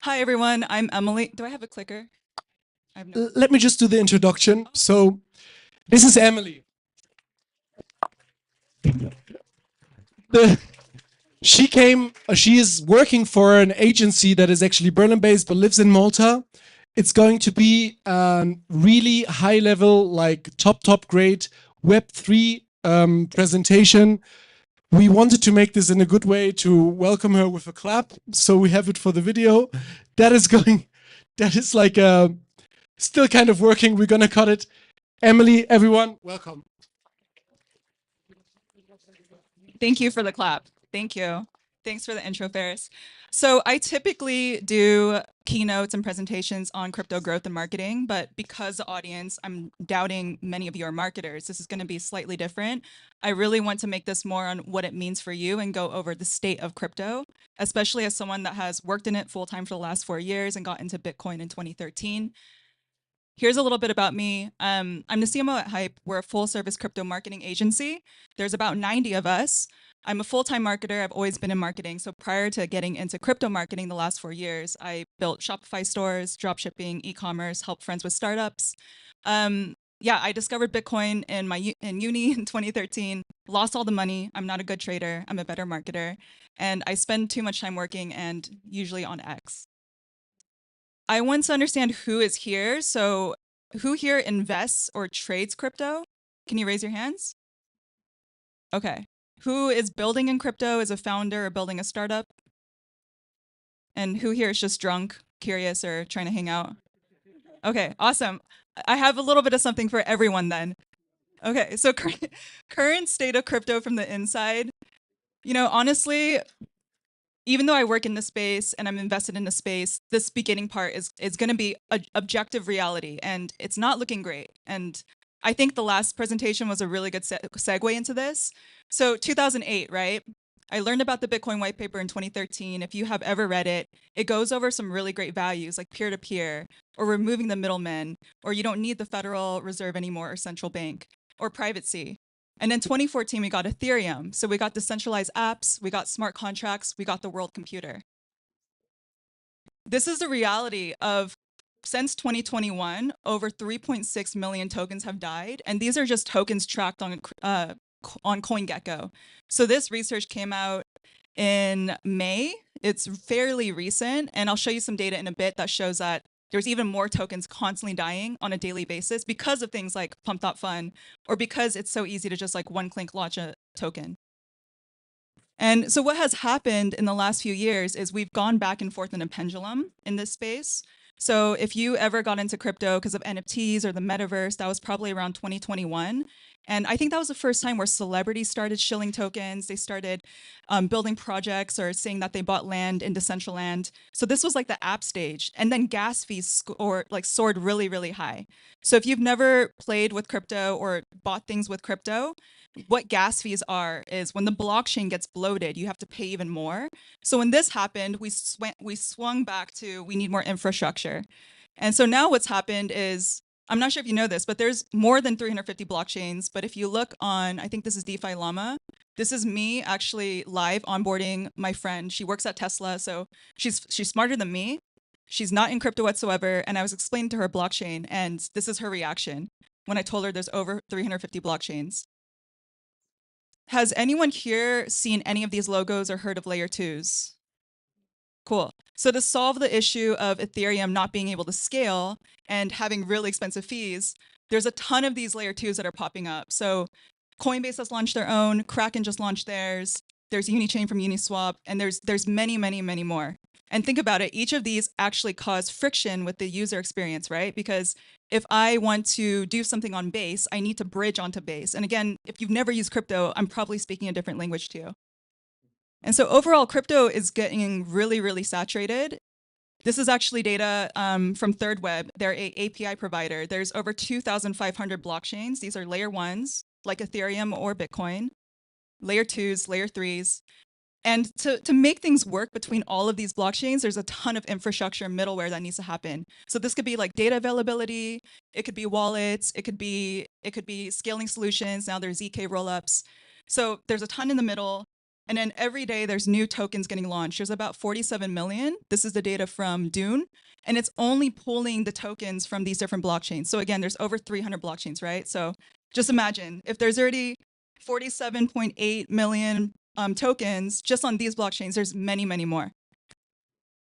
Hi, everyone. I'm Emily. Do I have a clicker? I have no. Let me just do the introduction. So, this is Emily. The, she is working for an agency that is actually Berlin based but lives in Malta. It's going to be a really high level, like top grade Web3 presentation. We wanted to make this in a good way to welcome her with a clap. So we have it for the video. That is going, that is like still kind of working. We're going to cut it. Emily, everyone, welcome. Thank you for the clap. Thank you. Thanks for the intro, Ferris. So I typically do keynotes and presentations on crypto growth and marketing, but because the audience, I'm doubting many of you are marketers, this is going to be slightly different. I really want to make this more on what it means for you and go over the state of crypto, especially as someone that has worked in it full-time for the last 4 years and got into Bitcoin in 2013. Here's a little bit about me. I'm the CMO at Hype. We're a full-service crypto marketing agency. There's about 90 of us. I'm a full-time marketer. I've always been in marketing. So prior to getting into crypto marketing the last 4 years, I built Shopify stores, dropshipping, e-commerce, helped friends with startups. Yeah, I discovered Bitcoin in uni in 2013, lost all the money. I'm not a good trader. I'm a better marketer. And I spend too much time working and usually on X. I want to understand who is here. So who here invests or trades crypto? Can you raise your hands? Okay. Who is building in crypto, is a founder or building a startup? And who here is just drunk, curious, or trying to hang out? Okay, awesome. I have a little bit of something for everyone then. Okay, so current state of crypto from the inside. You know, honestly, even though I work in the space and I'm invested in the space, this beginning part is going to be an objective reality, and it's not looking great. And I think the last presentation was a really good segue into this. So 2008, right? I learned about the Bitcoin white paper in 2013. If you have ever read it, it goes over some really great values like peer-to-peer, or removing the middlemen, or you don't need the Federal Reserve anymore or central bank, or privacy. And in 2014, we got Ethereum. So we got decentralized apps, we got smart contracts, we got the world computer. This is the reality of, since 2021, over 3.6 million tokens have died. And these are just tokens tracked on CoinGecko. So this research came out in May. It's fairly recent. And I'll show you some data in a bit that shows that there's even more tokens constantly dying on a daily basis because of things like Pump.Fun, or because it's so easy to just like one click launch a token. And so what has happened in the last few years is we've gone back and forth in a pendulum in this space. So if you ever got into crypto because of NFTs or the metaverse, that was probably around 2021. And I think that was the first time where celebrities started shilling tokens. They started building projects or saying that they bought land in Decentraland. So this was like the app stage. And then gas fees soared really, really high. So if you've never played with crypto or bought things with crypto, what gas fees are is when the blockchain gets bloated, you have to pay even more. So when this happened, we swung back to, we need more infrastructure. And so now what's happened is, I'm not sure if you know this, but there's more than 350 blockchains. But if you look on, I think this is DeFi Llama. This is me actually live onboarding my friend. She works at Tesla, so she's smarter than me. She's not in crypto whatsoever. And I was explaining to her blockchain, and this is her reaction when I told her there's over 350 blockchains. Has anyone here seen any of these logos or heard of layer twos? Cool. So to solve the issue of Ethereum not being able to scale and having really expensive fees, there's a ton of these layer twos that are popping up. So Coinbase has launched their own, Kraken just launched theirs, there's Unichain from Uniswap, and there's many, many, many more. And think about it, each of these actually cause friction with the user experience, right? Because if I want to do something on Base, I need to bridge onto Base. And again, if you've never used crypto, I'm probably speaking a different language to you. And so overall, crypto is getting really, really saturated. This is actually data from Third Web. They're an API provider. There's over 2,500 blockchains. These are layer ones, like Ethereum or Bitcoin, layer twos, layer threes. And to make things work between all of these blockchains, there's a ton of infrastructure and middleware that needs to happen. So this could be like data availability, it could be wallets, it could be scaling solutions. Now there's ZK rollups. So there's a ton in the middle. And then every day there's new tokens getting launched. There's about 47 million. This is the data from Dune. And it's only pulling the tokens from these different blockchains. So again, there's over 300 blockchains, right? So just imagine if there's already 47.8 million tokens just on these blockchains, there's many, many more.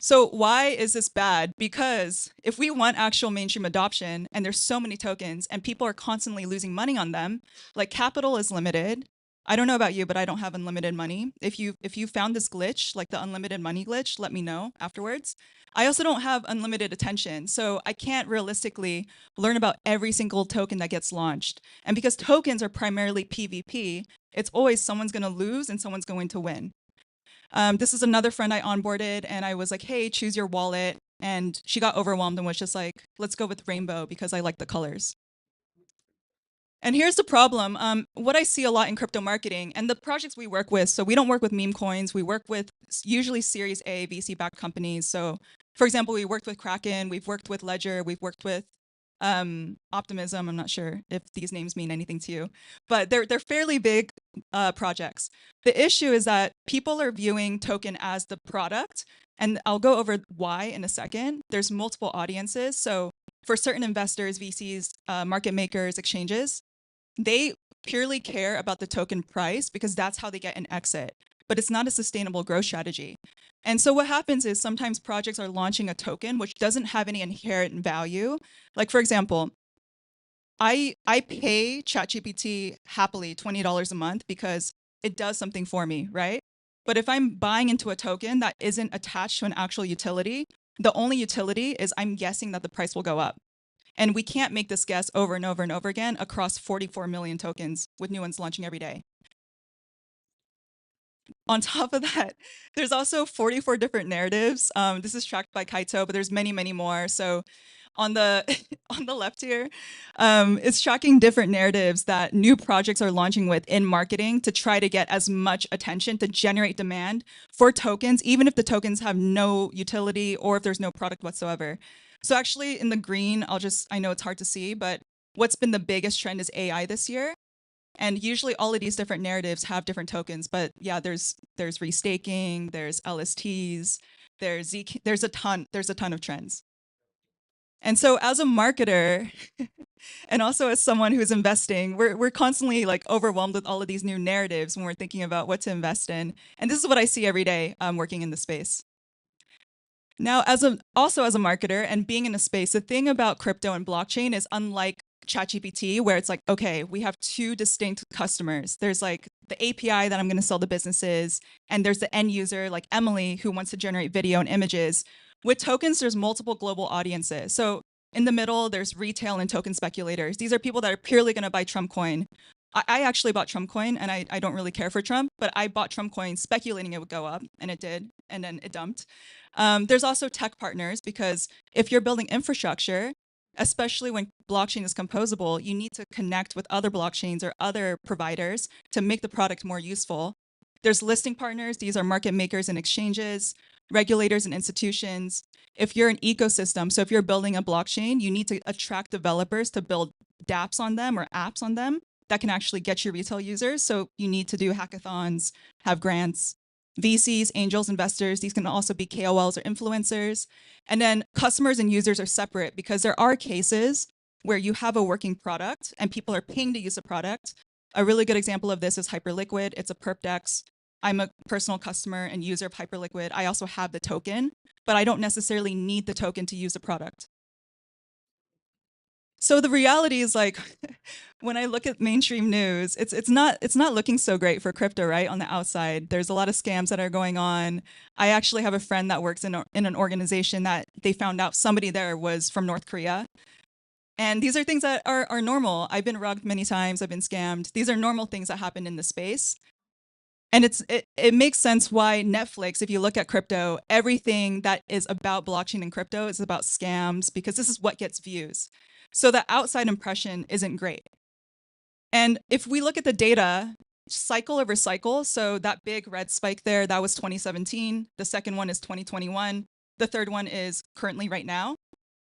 So why is this bad? Because if we want actual mainstream adoption and there's so many tokens and people are constantly losing money on them, like capital is limited. I don't know about you, but I don't have unlimited money. If you found this glitch, like the unlimited money glitch, let me know afterwards. I also don't have unlimited attention, so I can't realistically learn about every single token that gets launched. And because tokens are primarily PvP, it's always someone's going to lose and someone's going to win. This is another friend I onboarded, and I was like, hey, choose your wallet. And she got overwhelmed and was just like, let's go with rainbow because I like the colors. And here's the problem. What I see a lot in crypto marketing and the projects we work with, so we don't work with meme coins. We work with usually Series A VC-backed companies. So for example, we worked with Kraken, we've worked with Ledger, we've worked with Optimism. I'm not sure if these names mean anything to you, but they're fairly big projects. The issue is that people are viewing token as the product, and I'll go over why in a second. There's multiple audiences. So for certain investors, VCs, market makers, exchanges, they purely care about the token price because that's how they get an exit, but it's not a sustainable growth strategy. And so what happens is sometimes projects are launching a token which doesn't have any inherent value. Like for example, I pay ChatGPT happily $20 a month because it does something for me, right? But if I'm buying into a token that isn't attached to an actual utility, the only utility is I'm guessing that the price will go up. And we can't make this guess over and over and over again across 44 million tokens with new ones launching every day. On top of that, there's also 44 different narratives. This is tracked by Kaito, but there's many, many more. So on the on the left here, it's tracking different narratives that new projects are launching with in marketing to try to get as much attention to generate demand for tokens, even if the tokens have no utility or if there's no product whatsoever. So actually in the green, I know it's hard to see, but what's been the biggest trend is AI this year. And usually all of these different narratives have different tokens, but yeah, there's restaking, there's LSTs, there's a ton of trends. And so as a marketer and also as someone who's investing, we're constantly like overwhelmed with all of these new narratives when we're thinking about what to invest in. And this is what I see every day working in the space. Now, also as a marketer and being in a space, the thing about crypto and blockchain is unlike ChatGPT, where it's like, okay, we have two distinct customers. There's like the API that I'm going to sell to businesses, and there's the end user like Emily who wants to generate video and images. With tokens, there's multiple global audiences. So in the middle, there's retail and token speculators. These are people that are purely going to buy Trump coin. I actually bought Trump coin, and I don't really care for Trump, but I bought Trump coin speculating it would go up, and it did, and then it dumped. There's also tech partners, because if you're building infrastructure, especially when blockchain is composable, you need to connect with other blockchains or other providers to make the product more useful. There's listing partners. These are market makers and exchanges, regulators and institutions. If you're an ecosystem, so if you're building a blockchain, you need to attract developers to build dApps on them or apps on them that can actually get you retail users. So you need to do hackathons, have grants. VCs, angels, investors, these can also be KOLs or influencers. And then customers and users are separate because there are cases where you have a working product and people are paying to use the product. A really good example of this is Hyperliquid. It's a perp DEX. I'm a personal customer and user of Hyperliquid. I also have the token, but I don't necessarily need the token to use the product. So the reality is, like, when I look at mainstream news, it's not looking so great for crypto, right? On the outside, there's a lot of scams that are going on. I actually have a friend that works in an organization that they found out somebody there was from North Korea. And these are things that are normal. I've been rugged many times. I've been scammed. These are normal things that happen in the space. And it makes sense why Netflix, if you look at crypto, everything that is about blockchain and crypto is about scams, because this is what gets views. So the outside impression isn't great. And if we look at the data, cycle over cycle, so that big red spike there, that was 2017. The second one is 2021. The third one is currently right now.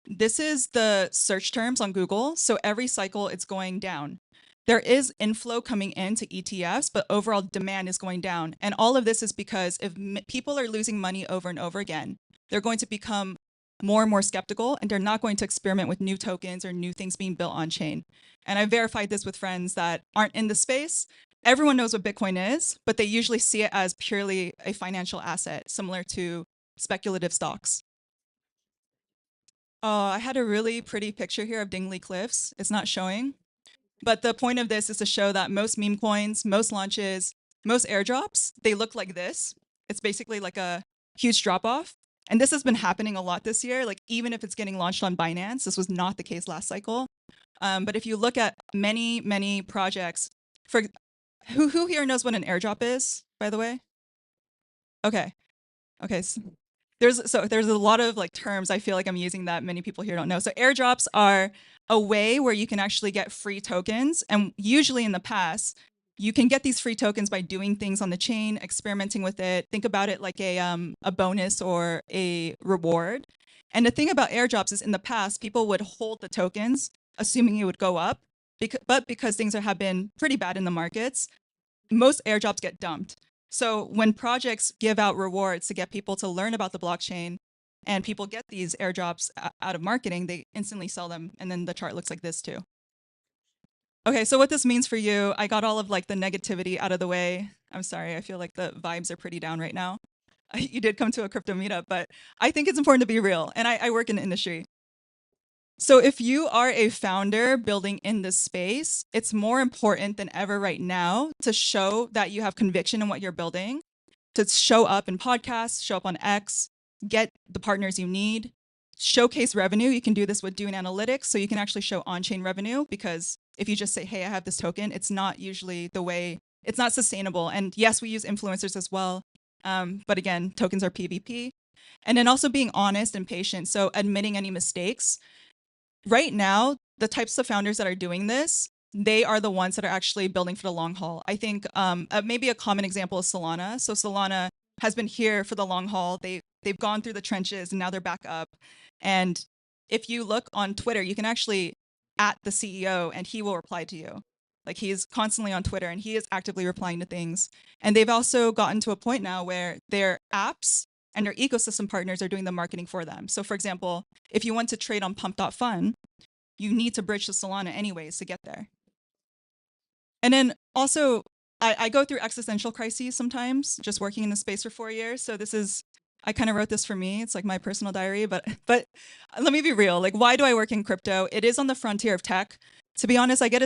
This is the search terms on Google. So every cycle it's going down. there is inflow coming into ETFs, but overall demand is going down. And all of this is because if people are losing money over and over again, they're going to become more and more skeptical, and they're not going to experiment with new tokens or new things being built on chain. And I verified this with friends that aren't in the space. Everyone knows what Bitcoin is, but they usually see it as purely a financial asset, similar to speculative stocks. I had a really pretty picture here of Dingley Cliffs. It's not showing. But the point of this is to show that most meme coins, most launches, most airdrops, they look like this. It's basically like a huge drop off. And this has been happening a lot this year. Like even if it's getting launched on Binance, this was not the case last cycle. But if you look at many projects, for who here knows what an airdrop is, by the way? Okay. Okay. There's a lot of like terms I feel like I'm using that many people here don't know. So airdrops are a way where you can actually get free tokens, and usually in the past you can get these free tokens by doing things on the chain, experimenting with it. Think about it like a bonus or a reward. And the thing about airdrops is in the past people would hold the tokens assuming it would go up, but because things have been pretty bad in the markets, most airdrops get dumped. So when projects give out rewards to get people to learn about the blockchain, and people get these airdrops out of marketing, they instantly sell them. And then the chart looks like this too. Okay, so what this means for you, I got all of like the negativity out of the way. I'm sorry, I feel like the vibes are pretty down right now. You did come to a crypto meetup, but I think it's important to be real. And I work in the industry. So if you are a founder building in this space, it's more important than ever right now to show that you have conviction in what you're building, to show up in podcasts, show up on X, get the partners you need, showcase revenue. You can do this with Dune Analytics. So you can actually show on-chain revenue, because if you just say, hey, I have this token, it's not usually the way, it's not sustainable. And yes, we use influencers as well. But again, tokens are PvP. And then also being honest and patient. So admitting any mistakes. Right now, the types of founders that are doing this, they are the ones that are actually building for the long haul. I think maybe a common example is Solana. So Solana has been here for the long haul. They've gone through the trenches and now they're back up. And if you look on Twitter, you can actually at the CEO and he will reply to you. Like he's constantly on Twitter and he is actively replying to things. And they've also gotten to a point now where their apps and their ecosystem partners are doing the marketing for them. So for example, if you want to trade on pump.fun, you need to bridge to Solana anyways to get there. And then also, I go through existential crises sometimes, just working in the space for 4 years. So this is, I kind of wrote this for me. It's like my personal diary, but let me be real. Like, why do I work in crypto? It is on the frontier of tech. To be honest, I get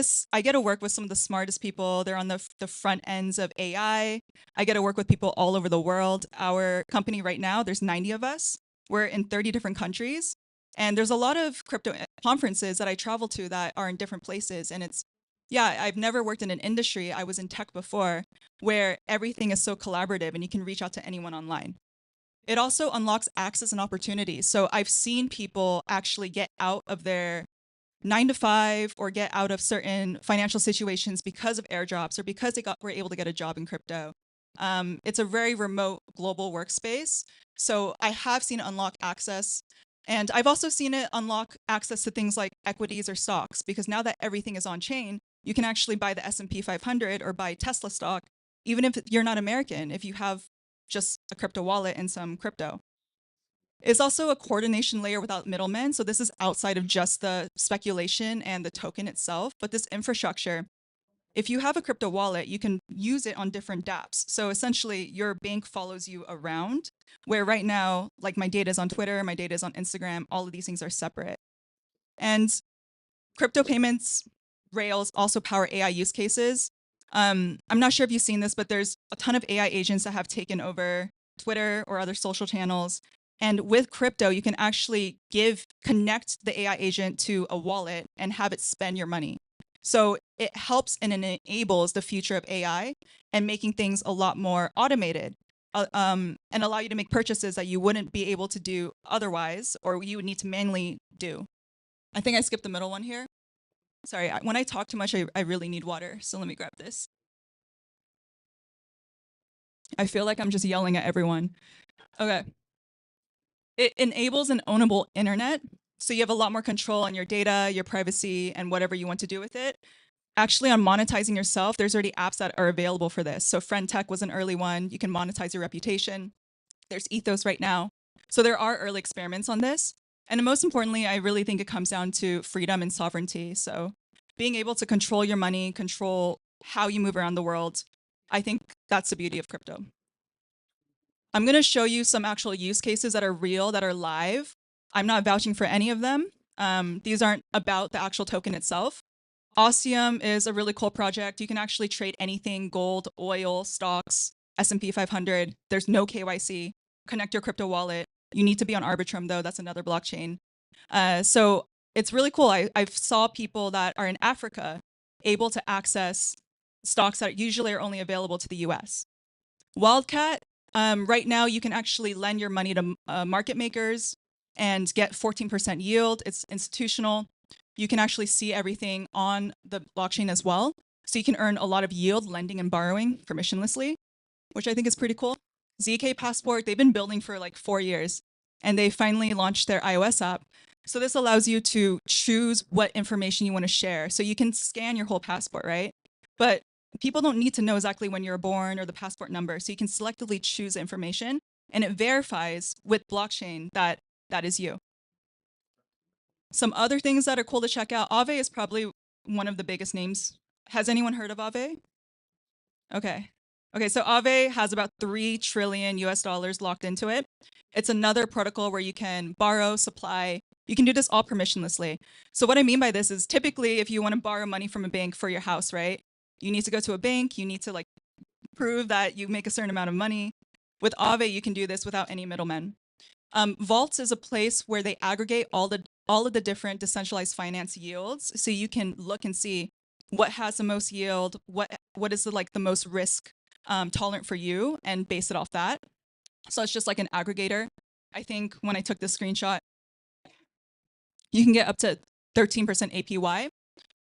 to work with some of the smartest people. They're on the front ends of AI. I get to work with people all over the world. Our company right now, there's 90 of us. We're in 30 different countries. And there's a lot of crypto conferences that I travel to that are in different places. And it's, yeah, I've never worked in an industry, I was in tech before, where everything is so collaborative and you can reach out to anyone online. It also unlocks access and opportunities. So I've seen people actually get out of their 9 to 5 or get out of certain financial situations because of airdrops or because were able to get a job in crypto. It's a very remote global workspace. So I have seen it unlock access. And I've also seen it unlock access to things like equities or stocks, because now that everything is on chain, you can actually buy the S&P 500 or buy Tesla stock, even if you're not American, if you have just a crypto wallet and some crypto. It's also a coordination layer without middlemen. So this is outside of just the speculation and the token itself, but this infrastructure, if you have a crypto wallet, you can use it on different dApps. So essentially your bank follows you around, where right now, like my data is on Twitter, my data is on Instagram, all of these things are separate. And crypto payments rails also power AI use cases. I'm not sure if you've seen this, but there's a ton of AI agents that have taken over Twitter or other social channels. And with crypto, you can actually connect the AI agent to a wallet and have it spend your money. So it helps and enables the future of AI and making things a lot more automated, and allow you to make purchases that you wouldn't be able to do otherwise, or you would need to manually do. I think I skipped the middle one here. Sorry, when I talk too much, I really need water. So let me grab this. I feel like I'm just yelling at everyone. Okay. It enables an ownable internet. So you have a lot more control on your data, your privacy, and whatever you want to do with it. actually on monetizing yourself, there's already apps that are available for this. So Friend Tech was an early one. You can monetize your reputation. There's Ethos right now. So there are early experiments on this. And most importantly, I really think it comes down to freedom and sovereignty. So being able to control your money, control how you move around the world, I think that's the beauty of crypto. I'm going to show you some actual use cases that are real, that are live. I'm not vouching for any of them. These aren't about the actual token itself. Osseum is a really cool project. You can actually trade anything, gold, oil, stocks, S&P 500. There's no KYC. Connect your crypto wallet. You need to be on Arbitrum, though. That's another blockchain. So it's really cool. I saw people that are in Africa able to access stocks that usually are only available to the US. Wildcat, right now you can actually lend your money to market makers and get 14% yield. It's institutional. You can actually see everything on the blockchain as well. So you can earn a lot of yield lending and borrowing permissionlessly, which I think is pretty cool. ZK Passport, they've been building for like 4 years and they finally launched their iOS app. So this allows you to choose what information you want to share. So you can scan your whole passport, right? But people don't need to know exactly when you're born or the passport number. So you can selectively choose information and it verifies with blockchain that that is you. Some other things that are cool to check out. Aave is probably one of the biggest names. Has anyone heard of Aave? Okay. Okay, so Aave has about 3 trillion US dollars locked into it. It's another protocol where you can borrow, supply. You can do this all permissionlessly. So what I mean by this is typically if you want to borrow money from a bank for your house, right? You need to go to a bank, you need to like prove that you make a certain amount of money. With Aave, you can do this without any middlemen. Vaults is a place where they aggregate all of the different decentralized finance yields, so you can look and see what has the most yield, what is the most risk tolerant for you, and base it off that. So it's just like an aggregator. I think when I took this screenshot, you can get up to 13% APY.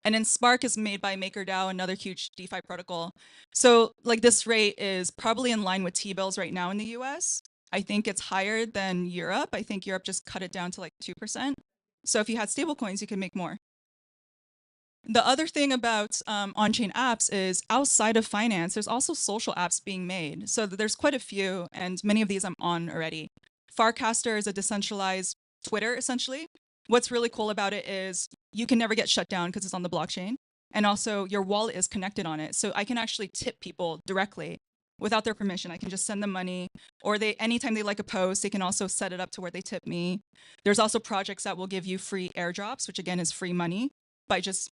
And then Spark is made by MakerDAO, another huge DeFi protocol. So like this rate is probably in line with T-bills right now in the US. I think it's higher than Europe. I think Europe just cut it down to like 2%. So if you had stablecoins, you could make more. The other thing about on-chain apps is outside of finance, there's also social apps being made. So there's quite a few, and many of these I'm on already. Farcaster is a decentralized Twitter, essentially. What's really cool about it is you can never get shut down because it's on the blockchain. And also your wallet is connected on it. So I can actually tip people directly without their permission. I can just send them money, or anytime they like a post, they can also set it up to where they tip me. There's also projects that will give you free airdrops, which again is free money by just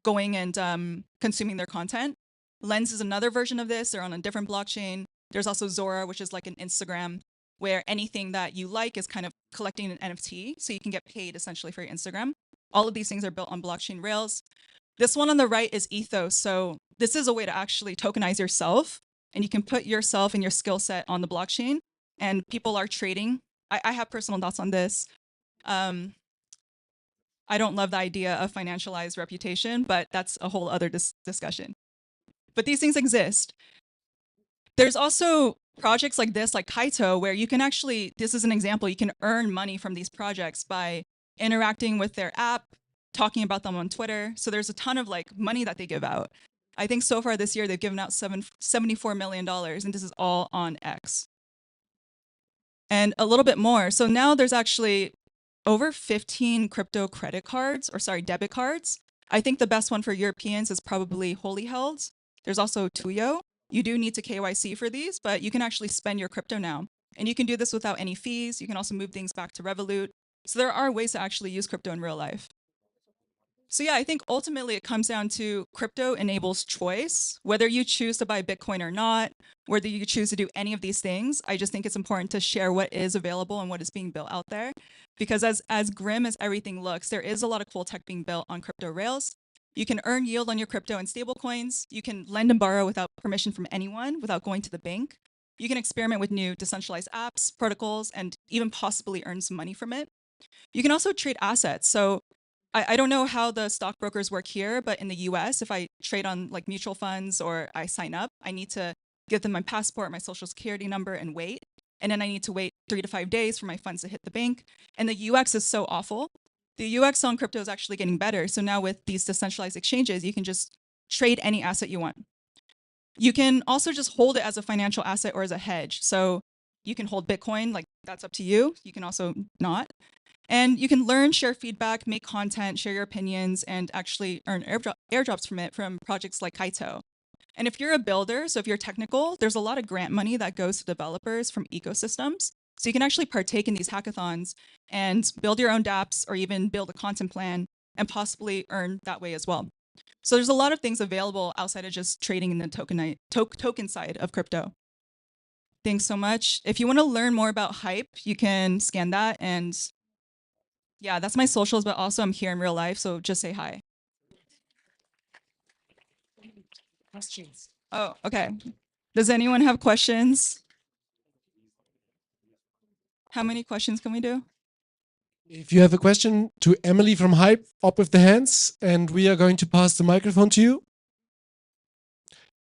going and consuming their content. Lens is another version of this. They're on a different blockchain. There's also Zora, which is like an Instagram, where anything that you like is kind of collecting an NFT, so you can get paid essentially for your Instagram. All of these things are built on blockchain rails. This one on the right is Ethos. So this is a way to actually tokenize yourself, and you can put yourself and your skill set on the blockchain, and people are trading. I have personal thoughts on this. I don't love the idea of financialized reputation, but that's a whole other discussion. But these things exist. There's also projects like this, like Kaito, where you can actually, this is an example, you can earn money from these projects by interacting with their app, talking about them on Twitter. So there's a ton of like money that they give out. I think so far this year, they've given out $74 million, and this is all on X. And a little bit more. So now there's actually over 15 crypto credit cards, or sorry, debit cards. I think the best one for Europeans is probably Holy Held. There's also Tuyo. You do need to KYC for these, but you can actually spend your crypto now. And you can do this without any fees. You can also move things back to Revolut. So there are ways to actually use crypto in real life. So yeah, I think ultimately it comes down to crypto enables choice. Whether you choose to buy Bitcoin or not, whether you choose to do any of these things, I just think it's important to share what is available and what is being built out there. Because as grim as everything looks, there is a lot of cool tech being built on crypto rails. You can earn yield on your crypto and stablecoins. You can lend and borrow without permission from anyone, without going to the bank. You can experiment with new decentralized apps, protocols, and even possibly earn some money from it. You can also trade assets. So I don't know how the stockbrokers work here, but in the US, if I trade on like mutual funds or I sign up, I need to give them my passport, my social security number, and wait. And then I need to wait 3 to 5 days for my funds to hit the bank. And the UX is so awful The UX on crypto is actually getting better. So now with these decentralized exchanges, you can just trade any asset you want. You can also just hold it as a financial asset or as a hedge. So you can hold Bitcoin, like that's up to you. You can also not. And you can learn, share feedback, make content, share your opinions, and actually earn airdrops from it from projects like Kaito. And if you're a builder, so if you're technical, there's a lot of grant money that goes to developers from ecosystems. So you can actually partake in these hackathons and build your own dApps or even build a content plan and possibly earn that way as well. So there's a lot of things available outside of just trading in the token side of crypto. Thanks so much. If you want to learn more about Hype, you can scan that. And yeah, that's my socials, but also I'm here in real life. So just say hi. Questions? Oh, okay. Does anyone have questions? How many questions can we do? If you have a question to Emily from Hype, up with the hands, and we are going to pass the microphone to you.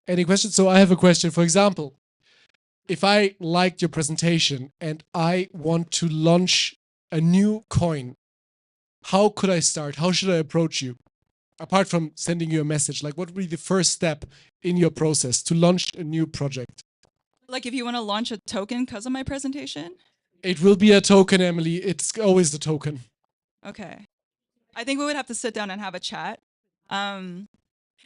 Any questions? So I have a question. For example, if I liked your presentation and I want to launch a new coin, how could I start? How should I approach you? Apart from sending you a message, like what would be the first step in your process to launch a new project? Like if you want to launch a token because of my presentation? It will be a token, Emily. It's always the token. Okay. I think we would have to sit down and have a chat. Um,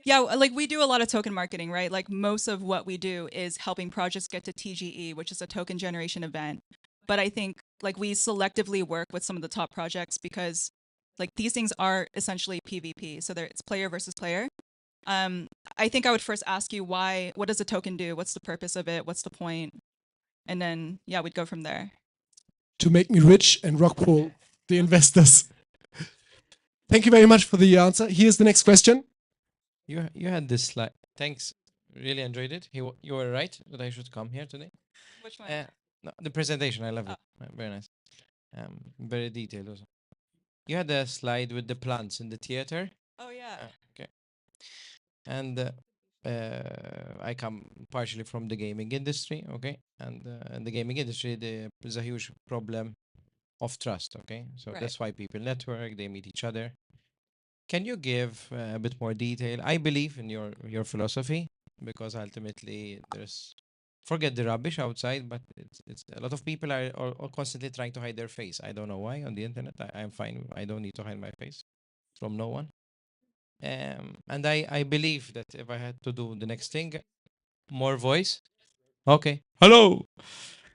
yeah, like we do a lot of token marketing, right? Like most of what we do is helping projects get to TGE, which is a token generation event. But I think like we selectively work with some of the top projects because like these things are essentially PvP. So it's player versus player. I think I would first ask you what does a token do? What's the purpose of it? What's the point? And then, yeah, we'd go from there. To make me rich and rock pull the investors. Thank you very much for the answer. Here's the next question. You had this slide. Thanks. Really enjoyed it. You were right that I should come here today. Which one? No, the presentation, I loved it. Very nice. Very detailed also. You had a slide with the plants in the theater. Oh, yeah. Okay. And I come partially from the gaming industry, okay? And in the gaming industry, there's a huge problem of trust, okay? So Right. that's why people network, they meet each other. Can you give a bit more detail? I believe in your philosophy because ultimately there's forget the rubbish outside, but it's a lot of people are constantly trying to hide their face. I don't know why on the internet. I'm fine. I don't need to hide my face from no one. And I believe that if I had to do the next thing, more voice. Okay. Hello.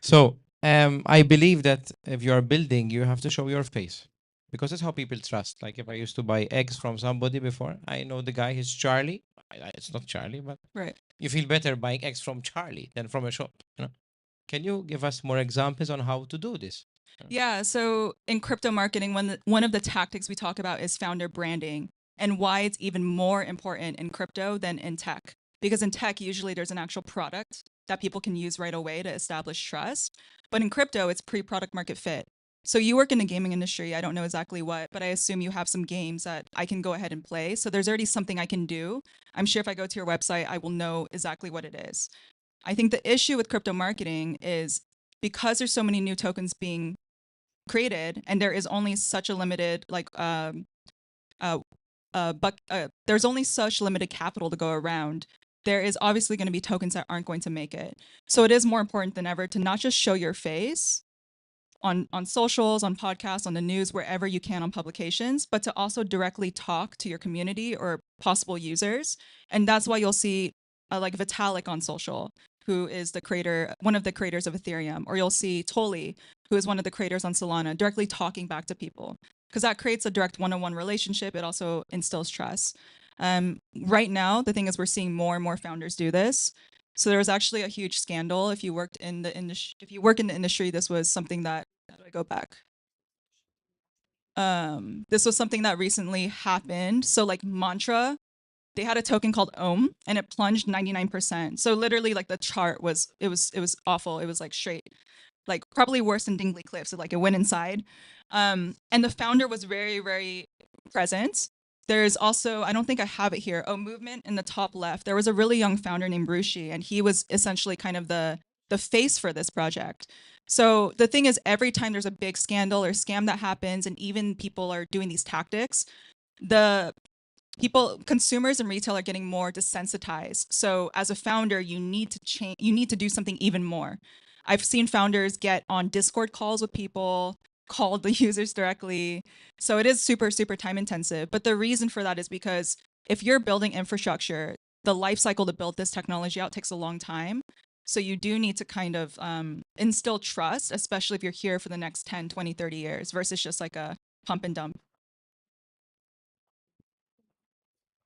So I believe that if you are building, you have to show your face because that's how people trust. Like if I used to buy eggs from somebody before, I know the guy is Charlie. It's not Charlie, but Right. you feel better buying eggs from Charlie than from a shop. You know? Can you give us more examples on how to do this? Yeah. So in crypto marketing, one of the tactics we talk about is founder branding and why it's even more important in crypto than in tech. Because in tech, usually there's an actual product that people can use right away to establish trust. But in crypto, it's pre-product market fit. So you work in the gaming industry. I don't know exactly what, but I assume you have some games that I can go ahead and play. So there's already something I can do. I'm sure if I go to your website, I will know exactly what it is. I think the issue with crypto marketing is because there's so many new tokens being created and there is only such a limited there's only such limited capital to go around. There is obviously going to be tokens that aren't going to make it. So it is more important than ever to not just show your face on socials, on podcasts, on the news, wherever you can on publications, but to also directly talk to your community or possible users. And that's why you'll see like Vitalik on social, who is one of the creators of Ethereum, or you'll see Toli, who is one of the creators on Solana, directly talking back to people, because that creates a direct one-on-one relationship. It also instills trust. Right now, the thing is we're seeing more and more founders do this. So there was actually a huge scandal. If you work in the industry, this was something that, how do I go back? This was something that recently happened. So like Mantra, they had a token called Ohm and it plunged 99%. So literally like the chart was awful. It was like straight, like probably worse than Dingley Cliffs. So like it went inside. And the founder was very, very present. There's also, I don't think I have it here, Movement in the top left. There was a really young founder named Rushi, and he was essentially kind of the face for this project. So the thing is, every time there's a big scandal or scam that happens, and even people are doing these tactics, the consumers and retail are getting more desensitized. So as a founder, you need to change, you need to do something even more. I've seen founders get on Discord calls with people, call the users directly. So it is super, super time intensive. But the reason for that is because if you're building infrastructure, the life cycle to build this technology out takes a long time. So you do need to kind of instill trust, especially if you're here for the next 10, 20, 30 years versus just like a pump and dump.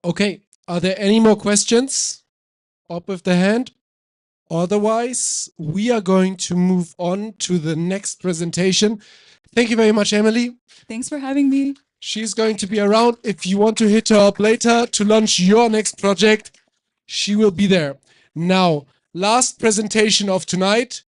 Okay, are there any more questions? Up with the hand. Otherwise, we are going to move on to the next presentation. Thank you very much, Emily. Thanks for having me. She's going to be around. If you want to hit her up later to launch your next project, she will be there. Now, last presentation of tonight.